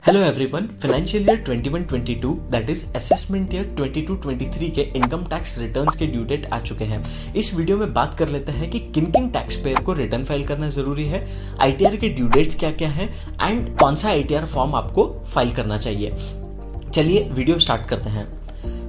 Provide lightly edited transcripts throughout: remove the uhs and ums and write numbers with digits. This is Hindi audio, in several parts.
Hello everyone, financial year 21-22 that is assessment year 22-23 के इनकम टैक्स रिटर्न्स के ड्यू डेट आ चुके हैं। इस वीडियो में बात कर लेते हैं कि किन किन टैक्स पेयर को रिटर्न फाइल करना जरूरी है, आईटीआर के ड्यू डेट्स क्या क्या हैं एंड कौन सा आईटीआर फॉर्म आपको फाइल करना चाहिए। चलिए वीडियो स्टार्ट करते हैं।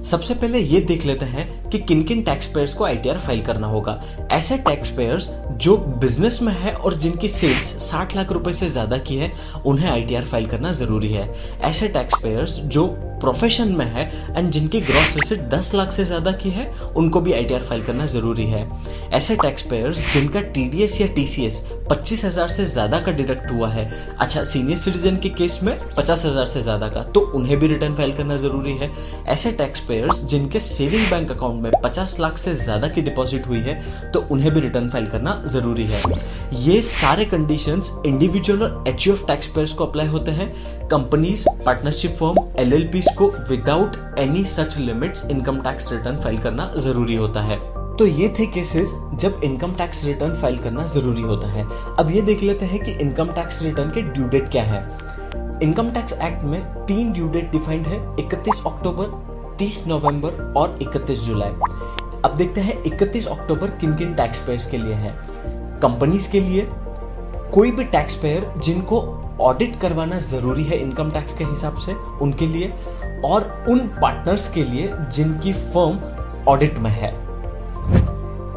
सबसे पहले ये देख लेते हैं कि किन किन टैक्स पेयर्स को आईटीआर फाइल करना होगा। ऐसे टैक्स पेयर्स जो बिजनेस में है और जिनकी सेल्स 60 लाख रुपए से ज्यादा की है, उन्हें आईटीआर फाइल करना जरूरी है। ऐसे टैक्स पेयर्स जो प्रोफेशन में है एंड जिनकी ग्रॉस एसेट 10 लाख से ज्यादा की है, उनको भी आईटीआर फाइल करना जरूरी है। ऐसे टैक्स पेयर्स जिनका टीडीएस या टीसीएस 25,000 से ज्यादा का डिडक्ट हुआ है, अच्छा सीनियर सिटीजन के केस में 50,000 से ज्यादा का, तो उन्हें भी रिटर्न फाइल करना जरूरी है। ऐसे टैक्स पेयर्स जिनके सेविंग बैंक अकाउंट में 50 लाख से ज्यादा की डिपॉजिट हुई है, तो उन्हें भी रिटर्न फाइल करना जरूरी है। ये सारे कंडीशंस इंडिविजुअल और एचयूएफ टैक्स पेयर्स को अप्लाई होते हैं। कंपनीज, पार्टनरशिप फर्म, एलएलपीज को without any such limits income tax return file करना जरूरी होता है। तो ये थे केसेस जब इनकम टैक्स रिटर्न फाइल करना जरूरी होता है। अब ये देख लेते हैं कि इनकम टैक्स रिटर्न के ड्यू डेट क्या है। इनकम टैक्स एक्ट में 3 ड्यू डेट डिफाइंड है, 31 अक्टूबर, 30 नवंबर और 31 जुलाई। अब देखते हैं 31 अक्टूबर किन किन टैक्स पेयर्स के लिए है। कंपनीज के लिए, कोई भी टैक्स पेयर जिनको ऑडिट करवाना जरूरी है इनकम टैक्स के हिसाब से, उनके लिए, और उन पार्टनर्स के लिए जिनकी फर्म ऑडिट में है।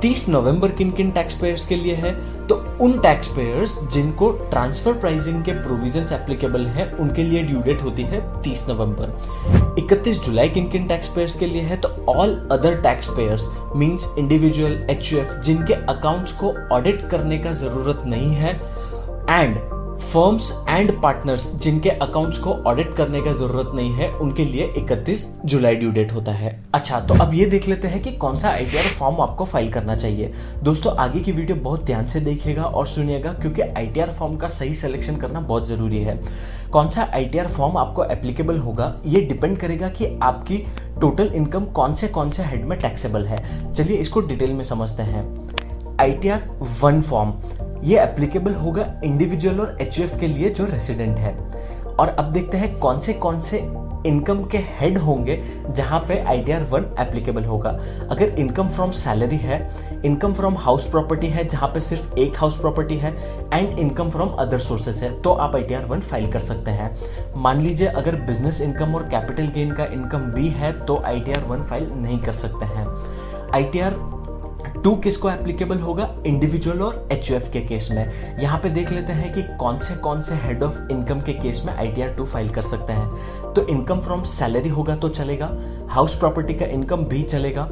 30 नवंबर किन किन टैक्स पेयर्स के लिए है, तो उन टैक्स पेयर्स जिनको ट्रांसफर प्राइसिंग के प्रोविजंस एप्लीकेबल हैं, उनके लिए ड्यू डेट होती है 30 नवंबर। 31 जुलाई किन किन टैक्स पेयर्स के लिए है, तो all other tax payers means individual, HUF जिनके अकाउंट्स को ऑडिट करने का जरूरत नहीं है, एंड फर्म्स एंड पार्टनर्स जिनके अकाउंट्स को ऑडिट करने का जरूरत नहीं है, उनके लिए 31 जुलाई ड्यू डेट होता है। अच्छा, तो अब ये देख लेते हैं कि कौन सा आईटीआर फॉर्म आपको फाइल करना चाहिए। दोस्तों, आगे की वीडियो बहुत ध्यान से देखिएगा और सुनिएगा, क्योंकि आईटीआर फॉर्म का सही सिलेक्शन करना बहुत जरूरी है। कौन सा आईटीआर फॉर्म आपको एप्लीकेबल होगा, ये डिपेंड करेगा कि आपकी टोटल इनकम कौन से हेड में टैक्सेबल है। चलिए इसको डिटेल में समझते हैं। आईटीआर 1 फॉर्म ये एप्लीकेबल होगा इंडिविजुअल और एचयूएफ के लिए जो रेसिडेंट है। और अब देखते हैं कौन से इनकम के हेड होंगे जहां पे आईटीआर 1 एप्लीकेबल होगा। अगर इनकम फ्रॉम सैलरी है, इनकम फ्रॉम हाउस प्रॉपर्टी है जहां पे सिर्फ एक हाउस प्रॉपर्टी है, and income from other sources है, तो आप आईटीआर 1 फाइल कर सकते हैं। मान लीजिए अगर बिजनेस इनकम और कैपिटल गेन का इनकम भी है, तो आईटीआर 1 फाइल नहीं कर सकते हैं। आईटीआर 2 किसको एप्लीकेबल होगा, इंडिविजुअल और एचयूएफ के केस में। यहाँ पे देख लेते हैं कि कौन से हेड ऑफ इनकम के केस में आईटीआर 2 फाइल कर सकते हैं। तो इनकम फ्रॉम सैलरी होगा तो चलेगा, हाउस प्रॉपर्टी का इनकम भी चलेगा,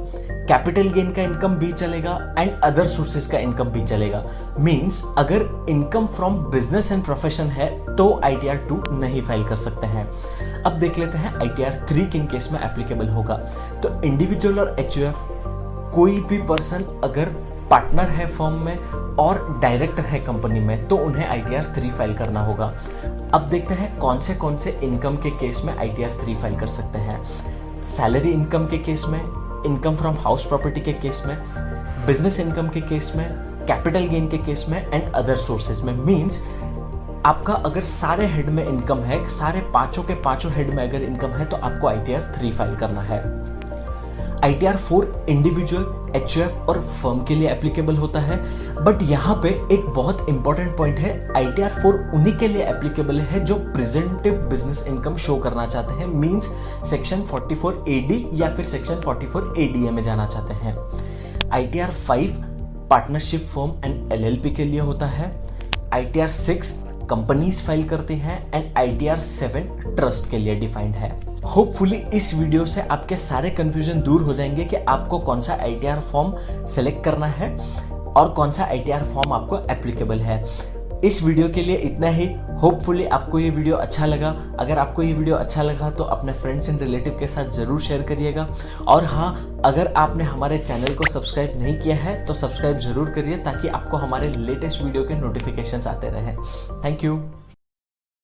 कैपिटल गेन का इनकम भी चलेगा, एंड अदर सोर्सेज का इनकम भी चलेगा। मींस अगर income from business and profession है तो आईटीआर 2 नहीं फाइल कर सकते हैं। अब देख लेते हैं आईटीआर 3 किन केस में एप्लीकेबल होगा। तो इंडिविजुअल और एचयूएफ, कोई भी पर्सन अगर पार्टनर है फर्म में और डायरेक्टर है कंपनी में, तो उन्हें आईटीआर 3 फाइल करना होगा। अब देखते हैं कौन से इनकम के केस में आईटीआर 3 फाइल कर सकते हैं। सैलरी इनकम के केस में, इनकम फ्रॉम हाउस प्रॉपर्टी के केस में, बिजनेस इनकम के केस में, कैपिटल गेन के केस में, एंड अदर सोर्सेज में। मींस आपका अगर सारे हेड में इनकम है, सारे पांचों के पांचों हेड में अगर इनकम है, तो आपको आईटीआर 3 फाइल करना है। आईटीआर 4 इंडिविजुअल, एचयूएफ और फर्म के लिए एप्लीकेबल होता है। बट यहाँ पे एक बहुत इंपॉर्टेंट पॉइंट है, आईटीआर 4 उन्हीं के लिए एप्लीकेबल है जो प्रेजेंटिव बिजनेस इनकम शो करना चाहते हैं, मींस सेक्शन 44 एडी या फिर सेक्शन 44 एडीए में जाना चाहते हैं। ITR 5 partnership firm and LLP के लिए होता है। आईटीआर 6 कंपनीज फाइल करते हैं, एंड आईटीआर 7 ट्रस्ट के लिए डिफाइंड है। होपफुली इस वीडियो से आपके सारे कंफ्यूजन दूर हो जाएंगे कि आपको कौन सा आईटीआर फॉर्म सेलेक्ट करना है और कौन सा आईटीआर फॉर्म आपको एप्लीकेबल है। इस वीडियो के लिए इतना ही। होपफुली आपको ये वीडियो अच्छा लगा। अगर आपको ये वीडियो अच्छा लगा तो अपने फ्रेंड्स एंड रिलेटिव के साथ जरूर शेयर करिएगा। और हाँ, अगर आपने हमारे चैनल को सब्सक्राइब नहीं किया है तो सब्सक्राइब जरूर करिए, ताकि आपको हमारे लेटेस्ट वीडियो के नोटिफिकेशंस आते रहे। Thank you.